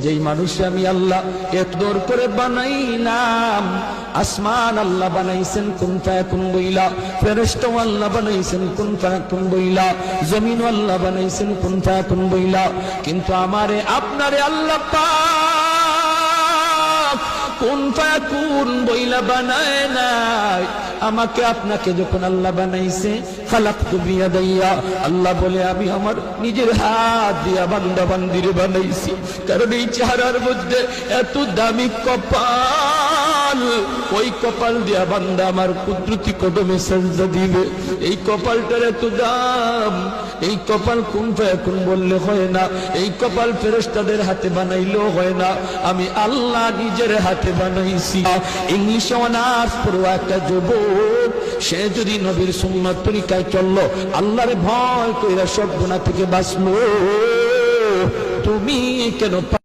যেই মানুষে আমি আল্লাহ একদর করে বানাইলাম। আসমান আল্লাহ বানাইছেন কুন ফায়াকুন বইলা, ফেরেশতা আল্লাহ বানাইছেন কুন ফায়াকুন বইলা, জমিন আল্লাহ বানাইছেন কুন ফায়াকুন বইলা। কিন্তু আমারে আপনারে আল্লাহ পাক কুন ফায়াকুন বইলা বানায় নাই। আমাকে আপনাকে যখন আল্লাহ বানাইছে, খালাকতু বিয়াদাইয়া, আল্লাহ বলে আমি আমার নিজের হাত দিয়া বান্দা বান্দিরে বানাইছি। কারণ এই চেহারার মধ্যে এত দামি কপাল, ওই কপাল দিয়া বান্দা আমার কুদরতি কদমে সাজদা দিবে। এই কপালটার এত দাম। এই কপাল কুন ফায়াকুন বললে হয় না, এই কপাল ফেরেশতাদের হাতে বানাইলেও হয় না, আমি আল্লাহ নিজের হাতে বানাইছি। ইংলিশে অনার্স পড়ুয়া একটা যুবক, সে যদি নবীর সুন্নাত তরিকায় চললো, আল্লাহরে ভয় কইরা সব গুনাহ থেকে বাঁচলো, তুমি কেন